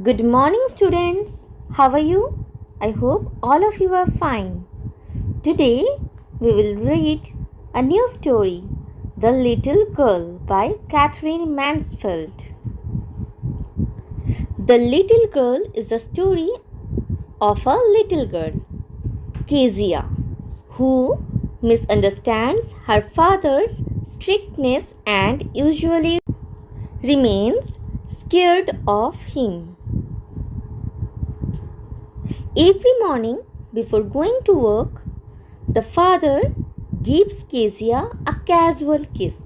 Good morning, students. How are you? I hope all of you are fine. Today we will read a new story, The Little Girl by Catherine Mansfield. The Little Girl is the story of a little girl, Kezia, who misunderstands her father's strictness and usually remains scared of him. Every morning before going to work, the father gives Kezia a casual kiss.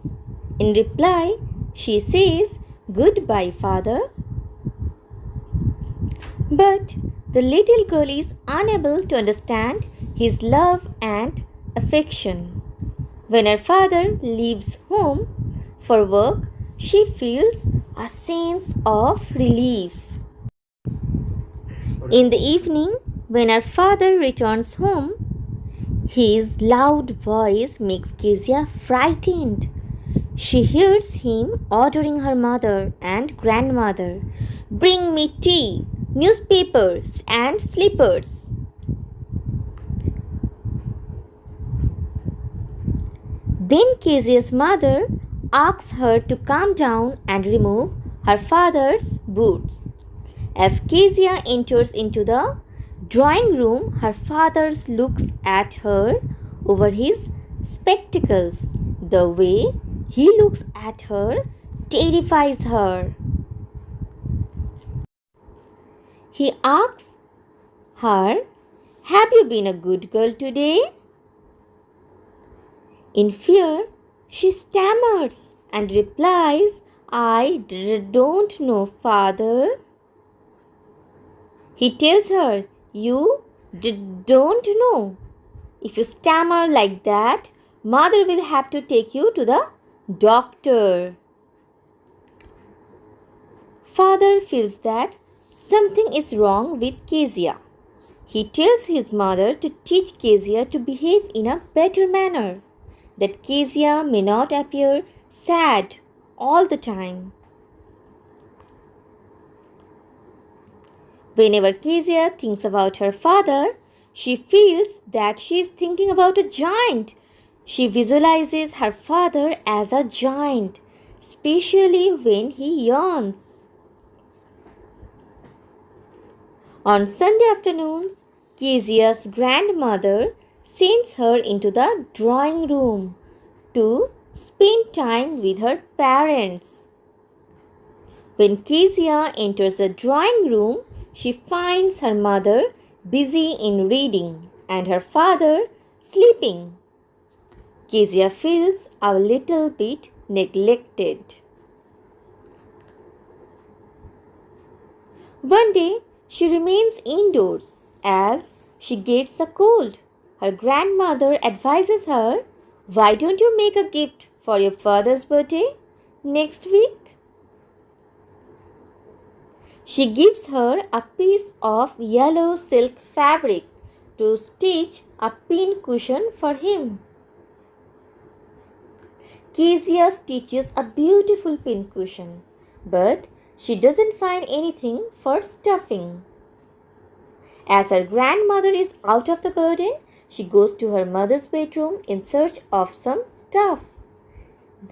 In reply, she says, "Goodbye, father." But the little girl is unable to understand his love and affection. When her father leaves home for work, she feels a sense of relief. In the evening, when her father returns home, his loud voice makes Kezia frightened. She hears him ordering her mother and grandmother, "Bring me tea, newspapers, and slippers." Then Kezia's mother asks her to calm down and remove her father's boots. As Kezia enters into the drawing room, her father looks at her over his spectacles. The way he looks at her terrifies her. He asks her, "Have you been a good girl today?" In fear, she stammers and replies, "I don't know, father." He tells her, "You don't know. If you stammer like that, mother will have to take you to the doctor." Father feels that something is wrong with Kezia. He tells his mother to teach Kezia to behave in a better manner, that Kezia may not appear sad all the time. Whenever Kezia thinks about her father, she feels that she is thinking about a giant. She visualizes her father as a giant, especially when he yawns. On Sunday afternoons, Kezia's grandmother sends her into the drawing room to spend time with her parents. When Kezia enters the drawing room, she finds her mother busy in reading and her father sleeping. Kezia feels a little bit neglected. One day, she remains indoors as she gets a cold. Her grandmother advises her, "Why don't you make a gift for your father's birthday next week?" She gives her a piece of yellow silk fabric to stitch a pin cushion for him. Kezia stitches a beautiful pin cushion, but she doesn't find anything for stuffing. As her grandmother is out of the garden, she goes to her mother's bedroom in search of some stuff.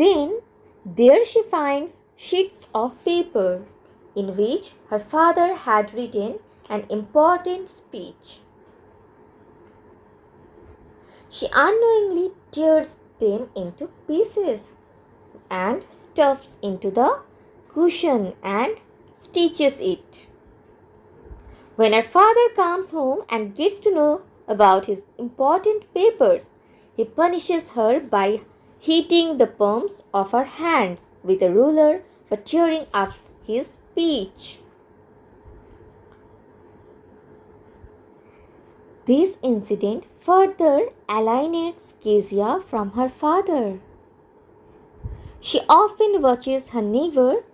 Then, there she finds sheets of paper in which her father had written an important speech. She unknowingly tears them into pieces and stuffs into the cushion and stitches it. When her father comes home and gets to know about his important papers, he punishes her by hitting the palms of her hands with a ruler for tearing up his speech. This incident further alienates Kezia from her father. She often watches her neighbor,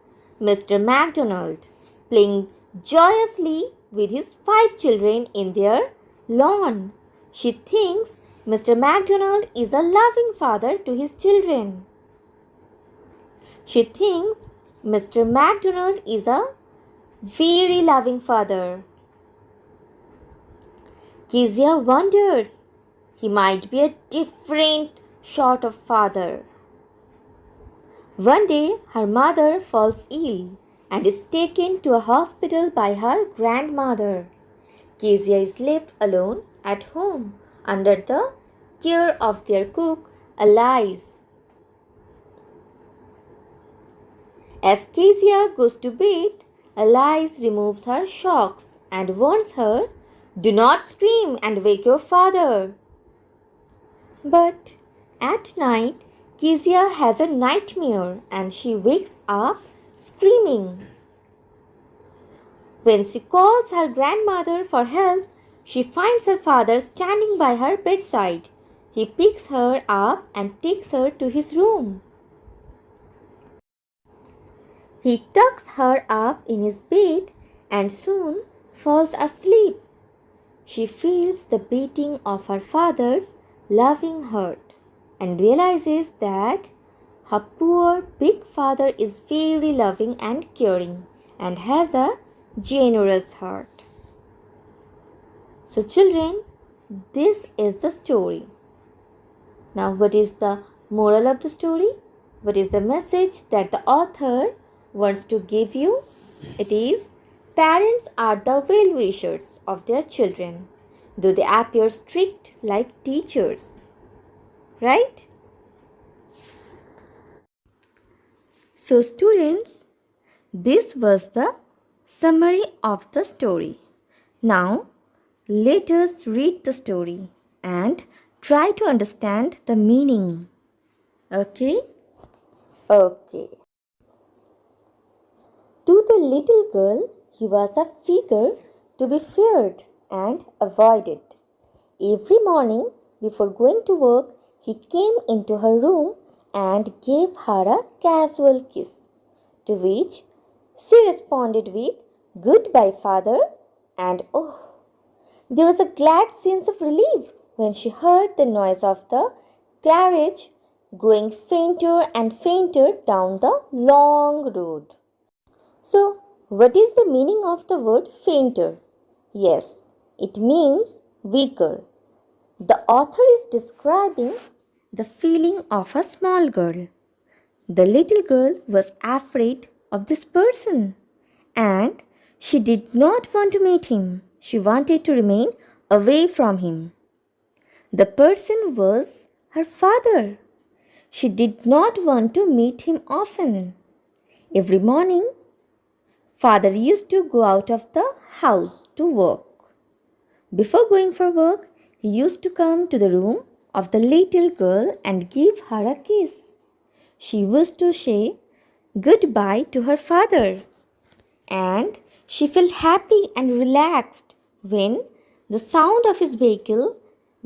Mr. MacDonald, playing joyously with his 5 children in their lawn. She thinks Mr. MacDonald is a loving father to his children. She thinks Mr. MacDonald is a very loving father. Kezia wonders he might be a different sort of father. One day, her mother falls ill and is taken to a hospital by her grandmother. Kezia is left alone at home under the care of their cook, Alice. As Kezia goes to bed, Alice removes her shocks and warns her, "Do not scream and wake your father." But at night, Kezia has a nightmare and she wakes up screaming. When she calls her grandmother for help, she finds her father standing by her bedside. He picks her up and takes her to his room. He tucks her up in his bed and soon falls asleep. She feels the beating of her father's loving heart and realizes that her poor big father is very loving and caring and has a generous heart. So, children, this is the story. Now, what is the moral of the story? What is the message that the author wants to give you? It is, parents are the well wishers of their children, though they appear strict like teachers. Right? So, students, this was the summary of the story. Now, let us read the story and try to understand the meaning. Okay? Okay. To the little girl, he was a figure to be feared and avoided. Every morning, before going to work, he came into her room and gave her a casual kiss, to which she responded with, "Goodbye, father," and oh, there was a glad sense of relief when she heard the noise of the carriage growing fainter and fainter down the long road. So, what is the meaning of the word fainter? Yes, it means weaker. The author is describing the feeling of a small girl. The little girl was afraid of this person and she did not want to meet him. She wanted to remain away from him. The person was her father. She did not want to meet him often. Every morning, father used to go out of the house to work. Before going for work, he used to come to the room of the little girl and give her a kiss. She used to say goodbye to her father, and she felt happy and relaxed when the sound of his vehicle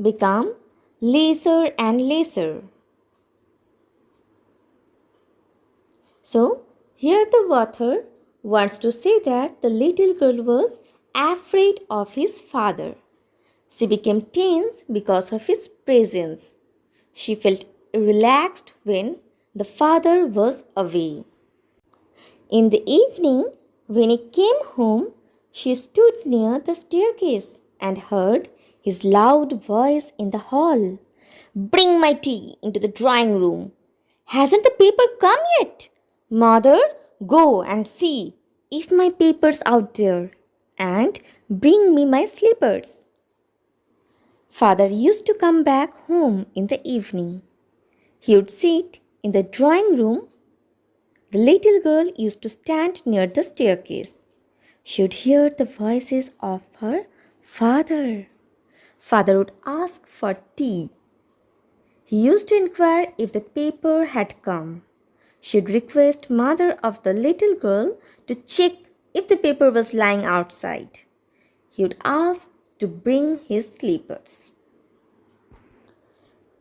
became lesser and lesser. So, here the author wants to say that the little girl was afraid of his father. She became tense because of his presence. She felt relaxed when the father was away. In the evening, when he came home, she stood near the staircase and heard his loud voice in the hall. "Bring my tea into the drawing room. Hasn't the paper come yet? Mother, go and see if my paper's out there, and bring me my slippers." Father used to come back home in the evening. He would sit in the drawing room. The little girl used to stand near the staircase. She would hear the voices of her father. Father would ask for tea. He used to inquire if the paper had come. She would request mother of the little girl to check if the paper was lying outside. He would ask to bring his slippers.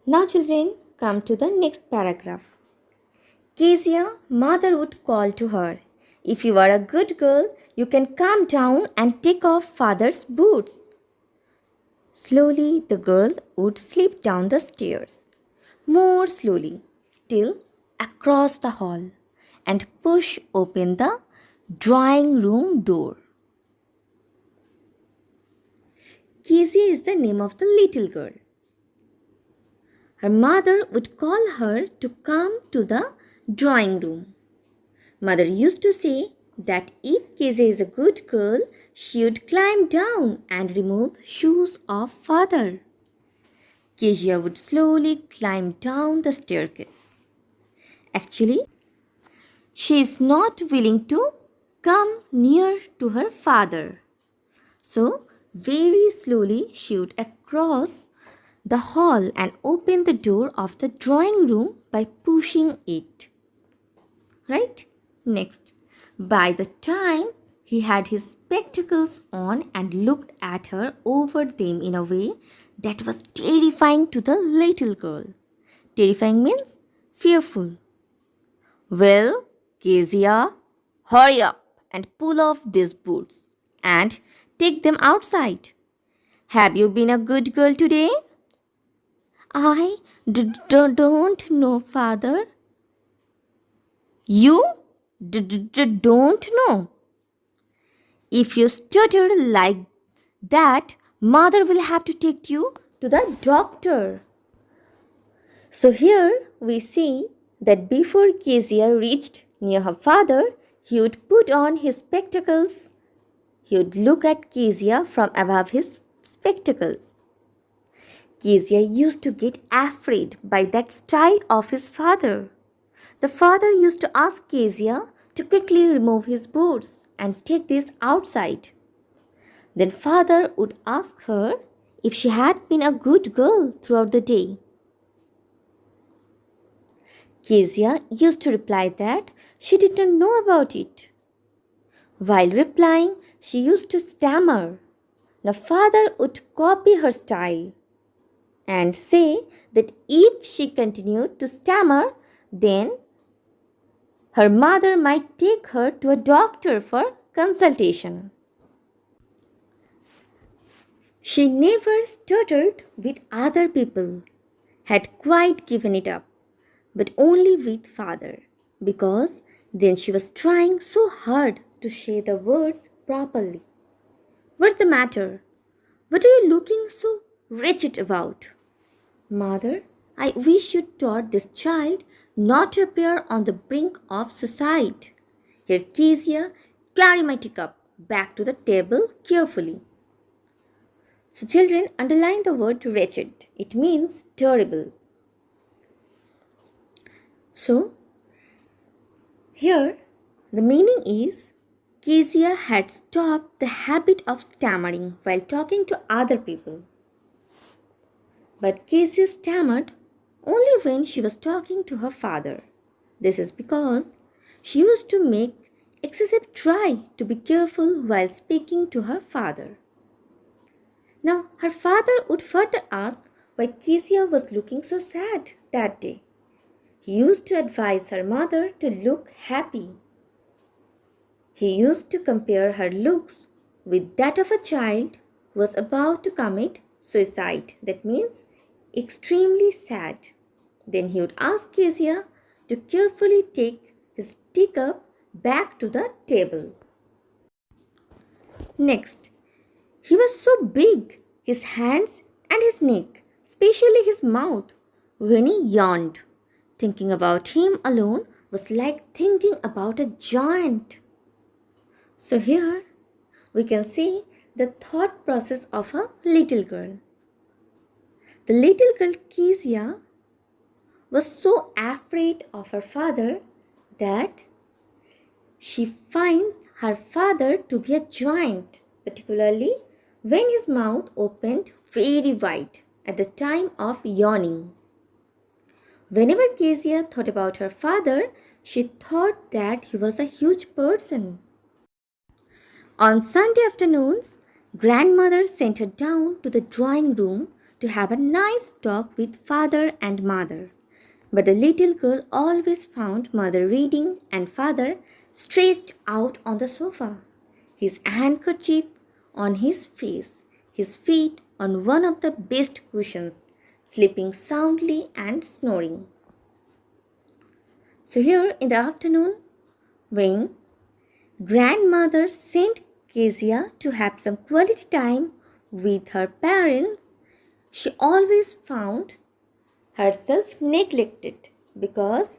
Now children, come to the next paragraph. Kezia, mother would call to her, "If you are a good girl, you can come down and take off father's boots." Slowly the girl would slip down the stairs. More slowly, still across the hall, and push open the drawing room door. Kezia is the name of the little girl. Her mother would call her to come to the drawing room. Mother used to say that if Kezia is a good girl, she would climb down and remove shoes of father. Kezia would slowly climb down the staircase. Actually, she is not willing to come near to her father. So, very slowly she would cross the hall and open the door of the drawing room by pushing it. Right? Next, by the time he had his spectacles on and looked at her over them in a way that was terrifying to the little girl. Terrifying means fearful. Well, Kezia, hurry up and pull off these boots and take them outside. Have you been a good girl today? I don't know, father. You don't know. If you stutter like that, mother will have to take you to the doctor. So here we see that before Kezia reached near her father, he would put on his spectacles. He would look at Kezia from above his spectacles. Kezia used to get afraid by that style of his father. The father used to ask Kezia to quickly remove his boots and take this outside. Then father would ask her if she had been a good girl throughout the day. Kezia used to reply that she did not know about it. While replying, she used to stammer. Now father would copy her style and say that if she continued to stammer, then her mother might take her to a doctor for consultation. She never stuttered with other people, had quite given it up, but only with father, because then she was trying so hard to say the words properly. What's the matter? What are you looking so wretched about? Mother, I wish you taught this child not to appear on the brink of suicide. Here, Kezia, carry my teacup back to the table carefully. So, children, underline the word wretched. It means terrible. So, here the meaning is Kezia had stopped the habit of stammering while talking to other people. But Kezia stammered only when she was talking to her father. This is because she used to make excessive try to be careful while speaking to her father. Now, her father would further ask why Kezia was looking so sad that day. He used to advise her mother to look happy. He used to compare her looks with that of a child who was about to commit suicide. That means extremely sad. Then he would ask Kezia to carefully take his teacup back to the table. Next, he was so big, his hands and his neck, especially his mouth, when he yawned. Thinking about him alone was like thinking about a giant. So here we can see the thought process of a little girl. The little girl Kezia was so afraid of her father that she finds her father to be a giant, particularly when his mouth opened very wide at the time of yawning. Whenever Kezia thought about her father, she thought that he was a huge person. On Sunday afternoons, grandmother sent her down to the drawing room to have a nice talk with father and mother. But the little girl always found mother reading and father stretched out on the sofa, his handkerchief on his face, his feet on one of the best cushions, sleeping soundly and snoring. So here in the afternoon, when Grandmother sent Kezia to have some quality time with her parents. She always found herself neglected because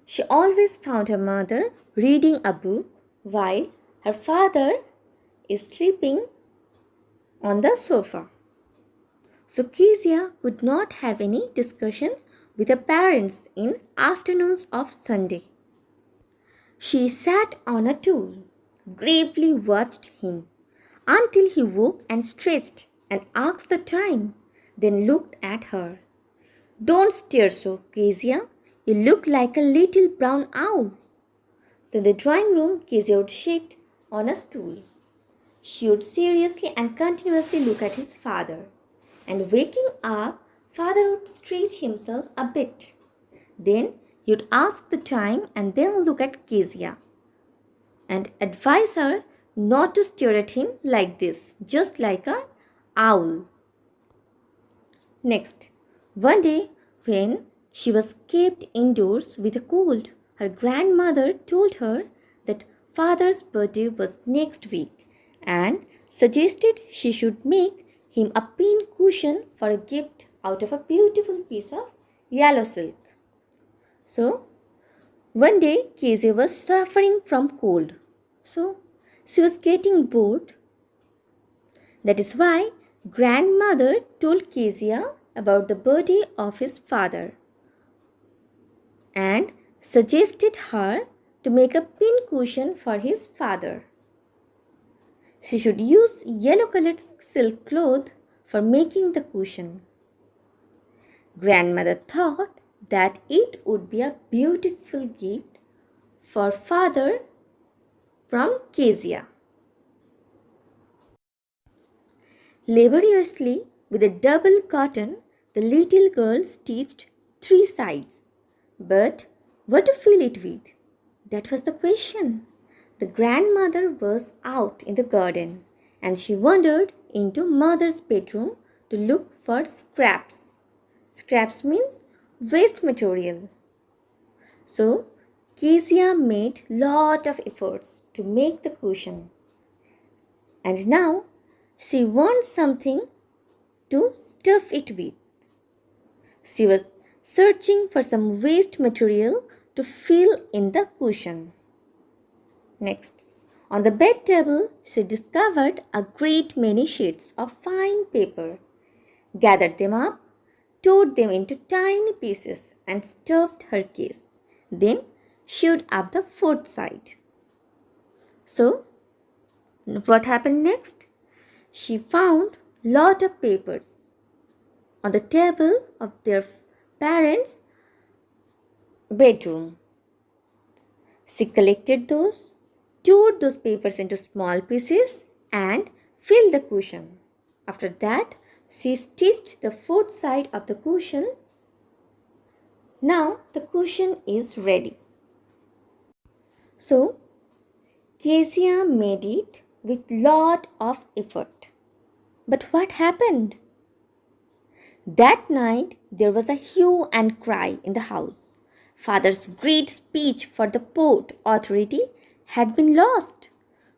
she always found her mother reading a book while her father is sleeping on the sofa. So Kezia could not have any discussion with her parents in afternoons of Sunday. She sat on a stool, gravely watched him until he woke and stretched and asked the time, then looked at her. Don't stare so, Kezia. You look like a little brown owl. So in the drawing room, Kezia would sit on a stool. She would seriously and continuously look at his father. And waking up, father would stretch himself a bit. Then he would ask the time and then look at Kezia and advise her not to stare at him like this, just like an owl. Next, one day when she was kept indoors with a cold, her grandmother told her that father's birthday was next week and suggested she should make him a pin cushion for a gift out of a beautiful piece of yellow silk. So, one day Kezia was suffering from cold. So, she was getting bored. That is why grandmother told Kezia about the birthday of his father and suggested her to make a pin cushion for his father. She should use yellow colored silk cloth for making the cushion. Grandmother thought that it would be a beautiful gift for father from Kezia. Laboriously, with a double cotton, the little girl stitched 3 sides. But what to fill it with? That was the question. The grandmother was out in the garden and she wandered into mother's bedroom to look for scraps. Scraps means waste material. So, Kezia made lot of efforts to make the cushion. And now she wants something to stuff it with. She was searching for some waste material to fill in the cushion. Next, on the bed table, she discovered a great many sheets of fine paper, gathered them up, tore them into tiny pieces, and stuffed her case. Then sewed up the fourth side. So, what happened next? She found lot of papers on the table of their parents' bedroom. She collected those, tore those papers into small pieces and filled the cushion. After that, she stitched the fourth side of the cushion. Now the cushion is ready. So, Kezia made it with lot of effort. But what happened? That night there was a hue and cry in the house. Father's great speech for the Port Authority had been lost.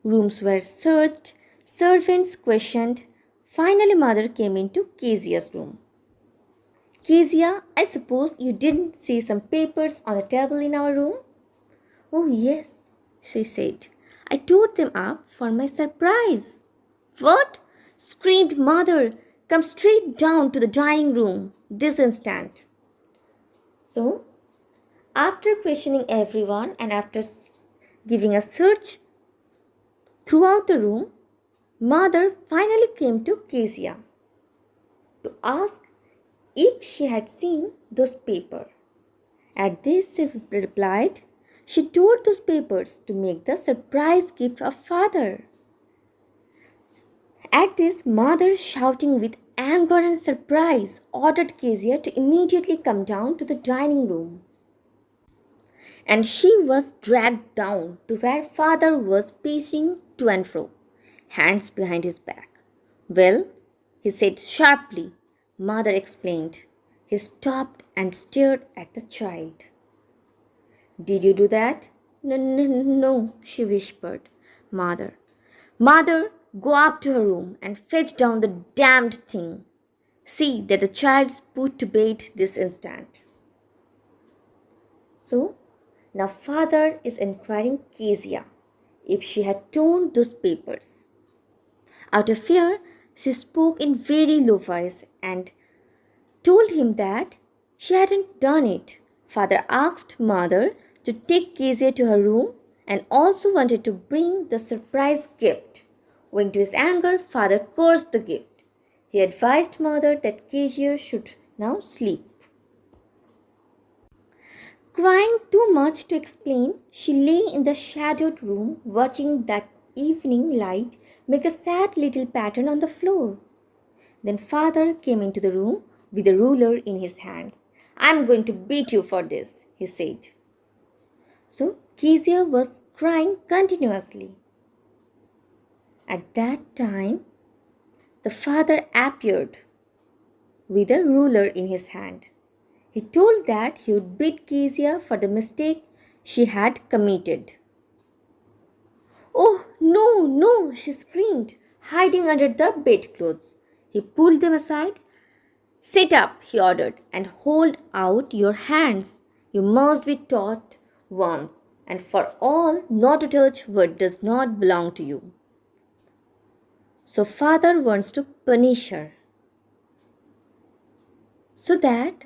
Rooms were searched, servants questioned. Finally, mother came into Kezia's room. Kezia, I suppose you didn't see some papers on the table in our room? Oh, yes, she said. I tore them up for my surprise. What? Screamed mother. Come straight down to the dining room this instant. So, after questioning everyone and after giving a search throughout the room, mother finally came to Kezia to ask if she had seen those papers. At this, she replied, she tore those papers to make the surprise gift of father. At this, mother, shouting with anger and surprise, ordered Kezia to immediately come down to the dining room. And she was dragged down to where father was pacing to and fro, hands behind his back. Well, he said sharply. Mother explained. He stopped and stared at the child. Did you do that? No, she whispered. mother. Mother, go up to her room and fetch down the damned thing. See that the child's put to bed this instant. So, now father is inquiring Kezia if she had torn those papers. Out of fear, she spoke in very low voice and told him that she hadn't done it. Father asked mother to take Kezia to her room and also wanted to bring the surprise gift. Owing to his anger, father cursed the gift. He advised mother that Kezia should now sleep. Crying too much to explain, she lay in the shadowed room watching that evening light make a sad little pattern on the floor. Then father came into the room with a ruler in his hands. "I'm going to beat you for this," he said. So Kezia was crying continuously. At that time, the father appeared with a ruler in his hand. He told that he would beat Kezia for the mistake she had committed. "Oh, no, no," she screamed, hiding under the bedclothes. He pulled them aside. "Sit up," he ordered, "and hold out your hands. You must be taught once and for all not to touch what does not belong to you." So father wants to punish her so that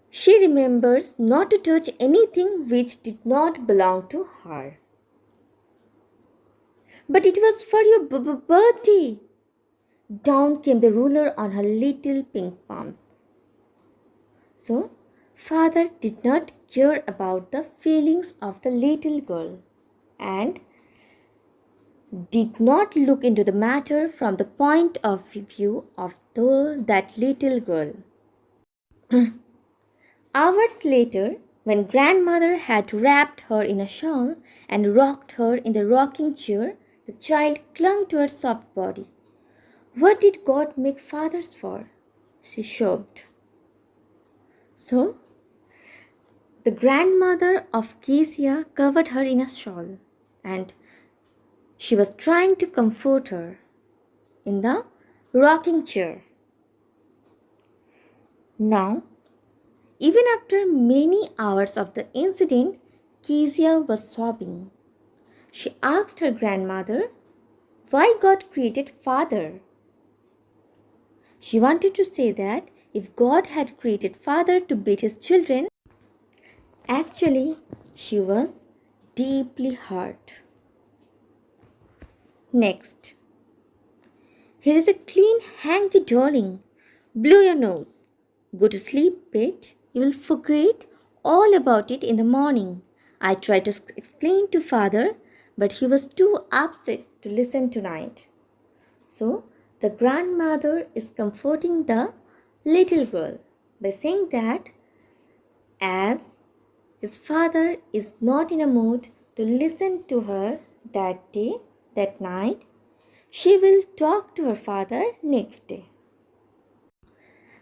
she remembers not to touch anything which did not belong to her. "But it was for your birthday." Down came the ruler on her little pink palms. So, father did not care about the feelings of the little girl and did not look into the matter from the point of view of that little girl. Hours later, when grandmother had wrapped her in a shawl and rocked her in the rocking chair, the child clung to her soft body. "What did God make fathers for?" she sobbed. So, the grandmother of Kezia covered her in a shawl and she was trying to comfort her in the rocking chair. Now, even after many hours of the incident, Kezia was sobbing. She asked her grandmother why God created father. She wanted to say that if God had created father to beat his children, actually she was deeply hurt. Next, here is a clean hanky darling. Blow your nose. Go to sleep, pet. You will forget all about it in the morning. I tried to explain to father, but he was too upset to listen tonight. So, the grandmother is comforting the little girl by saying that as his father is not in a mood to listen to her that day, that night, she will talk to her father next day.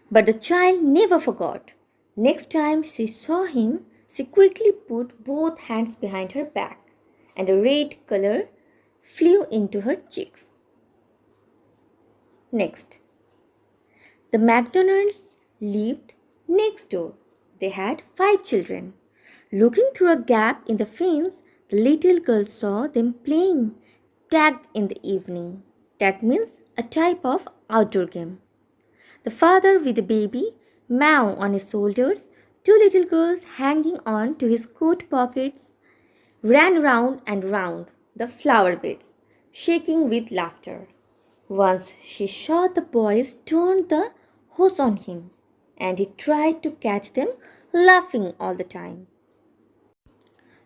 But the child never forgot. Next time she saw him, she quickly put both hands behind her back, and a red color flew into her cheeks. Next, the McDonalds lived next door. They had 5 children. Looking through a gap in the fence, the little girl saw them playing tag in the evening. Tag means a type of outdoor game. The father with the baby, Mao, on his shoulders, 2 little girls hanging on to his coat pockets, ran round and round the flower beds, shaking with laughter. Once she saw the boys turn the hose on him, and he tried to catch them, laughing all the time.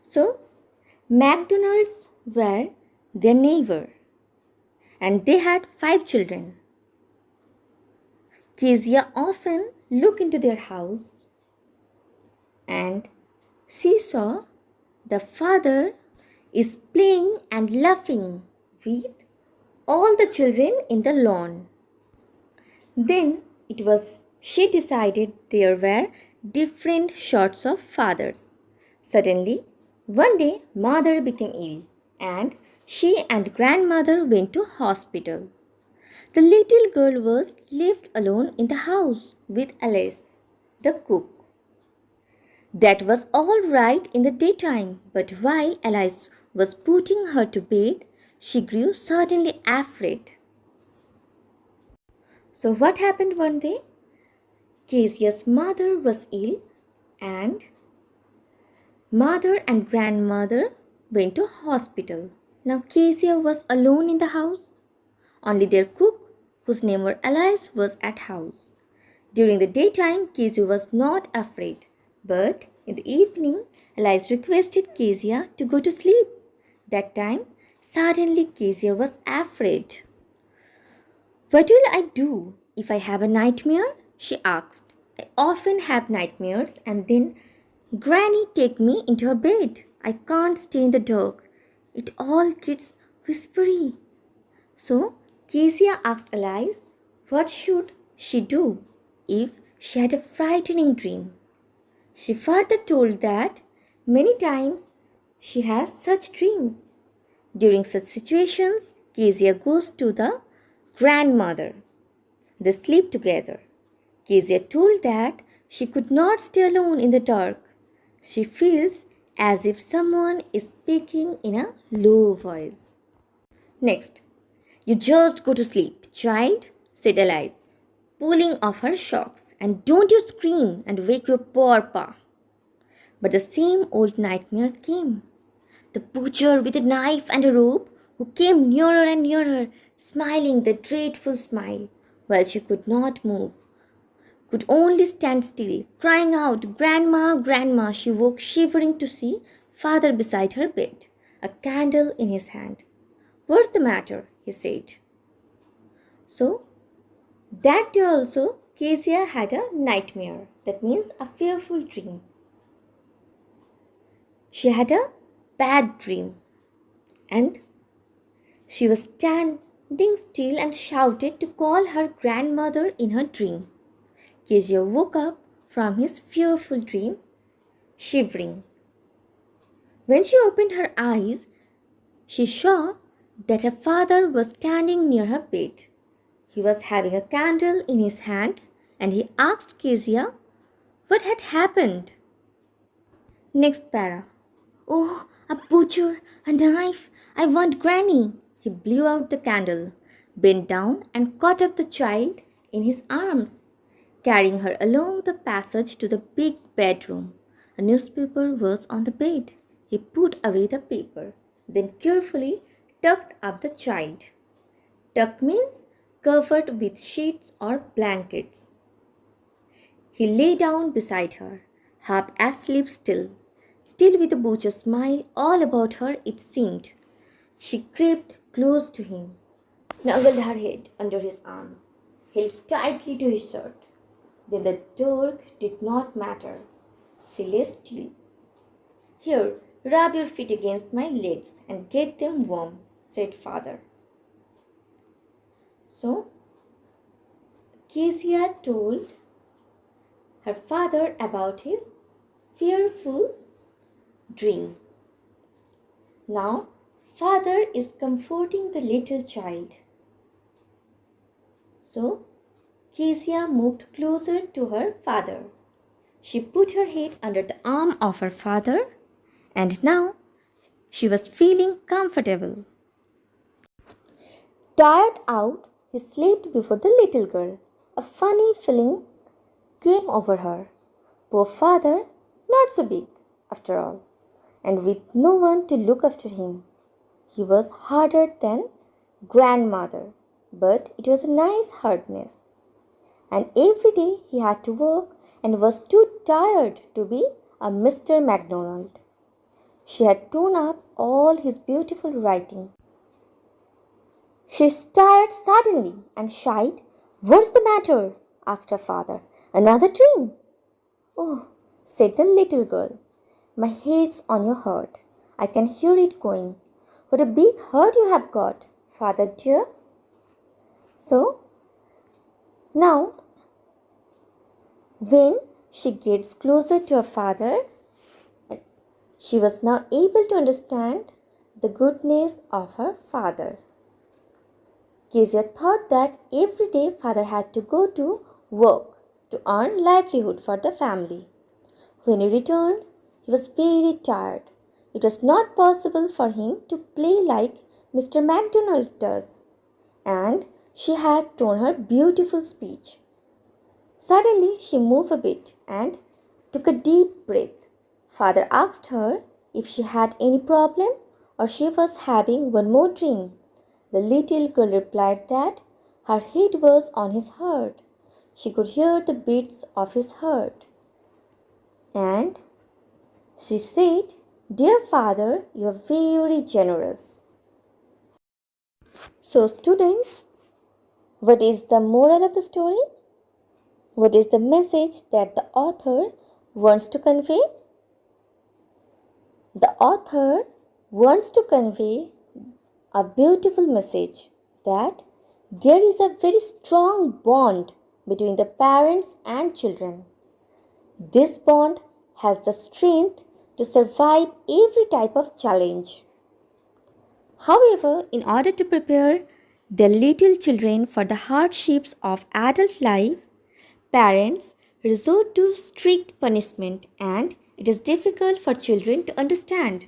So, McDonalds were their neighbor, and they had 5 children. Kezia often looked into their house, and she saw the father is playing and laughing with all the children in the lawn. Then it was she decided there were different sorts of fathers. Suddenly, one day mother became ill and She and grandmother went to hospital. The little girl was left alone in the house with Alice, the cook. That was all right in the daytime, but while Alice was putting her to bed, she grew suddenly afraid. So, what happened one day? Kezia's mother was ill, and mother and grandmother went to hospital. Now, Kezia was alone in the house. Only their cook, whose name was Alice, was at house. During the daytime, Kezia was not afraid, but in the evening, Alice requested Kezia to go to sleep. That time, suddenly Kezia was afraid. What will I do if I have a nightmare? She asked. I often have nightmares and then Granny take me into her bed. I can't stay in the dark. It all gets whispery. So Kezia asked Alice what should she do if she had a frightening dream. She further told that many times she has such dreams. During such situations, Kezia goes to the grandmother. They sleep together. Kezia told that she could not stay alone in the dark. She feels as if someone is speaking in a low voice. Next, you just go to sleep, child, said Alice, pulling off her socks. And don't you scream and wake your poor pa. But the same old nightmare came. The butcher with a knife and a rope, who came nearer and nearer, smiling the dreadful smile, while she could not move, could only stand still, crying out, Grandma, Grandma. She woke shivering to see father beside her bed, a candle in his hand. What's the matter? He said. So, that day also, Kezia had a nightmare. That means a fearful dream. She had a bad dream, and she was standing still and shouted to call her grandmother in her dream. Kezia woke up from his fearful dream, shivering. When she opened her eyes, she saw that her father was standing near her bed. He was having a candle in his hand, and he asked Kezia what had happened. Next para. Oh, a butcher, a knife, I want Granny. He blew out the candle, bent down and caught up the child in his arms, carrying her along the passage to the big bedroom. A newspaper was on the bed. He put away the paper, then carefully tucked up the child. Tuck means covered with sheets or blankets. He lay down beside her, half asleep still with a butcher's smile all about her, it seemed. She crept close to him, snuggled her head under his arm, held tightly to his shirt. Then the dark did not matter. She lay still. Here, rub your feet against my legs and get them warm, said father. So, Kezia told her father about his fearful dream. Now, father is comforting the little child. So, Kezia moved closer to her father. She put her head under the arm of her father, and now she was feeling comfortable. Tired out, he slept before the little girl. A funny feeling came over her. Poor father, not so big after all, and with no one to look after him. He was harder than grandmother, but it was a nice hardness. And every day he had to work and was too tired to be a Mr. McDonald. She had torn up all his beautiful writing. She started suddenly and shied. What's the matter? Asked her father. Another dream? Oh, said the little girl. My head's on your heart. I can hear it going. What a big heart you have got, father dear. So, now, when she gets closer to her father, she was now able to understand the goodness of her father. Kezia thought that every day father had to go to work to earn livelihood for the family. When he returned, he was very tired. It was not possible for him to play like Mr. MacDonald does, and she had torn her beautiful speech. Suddenly, she moved a bit and took a deep breath. Father asked her if she had any problem or she was having one more dream. The little girl replied that her head was on his heart. She could hear the beats of his heart. And she said, "Dear father, you are very generous." So, students, what is the moral of the story? What is the message that the author wants to convey? The author wants to convey a beautiful message that there is a very strong bond between the parents and children. This bond has the strength to survive every type of challenge. However, in order to prepare the little children for the hardships of adult life, parents resort to strict punishment, and it is difficult for children to understand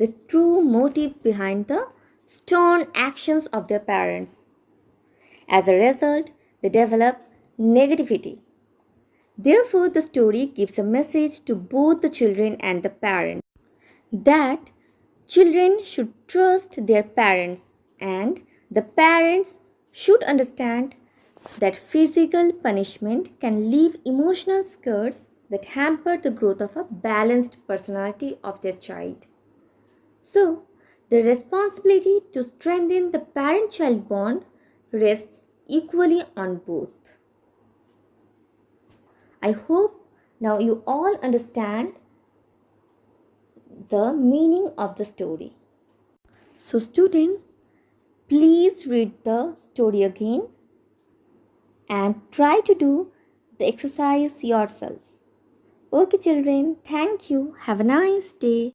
the true motive behind the stern actions of their parents. As a result, they develop negativity. Therefore, the story gives a message to both the children and the parents that children should trust their parents, and the parents should understand that physical punishment can leave emotional scars that hamper the growth of a balanced personality of their child. So, the responsibility to strengthen the parent child bond rests equally on both. I hope now you all understand the meaning of the story. So, students, please read the story again and try to do the exercise yourself. Okay, children, thank you. Have a nice day.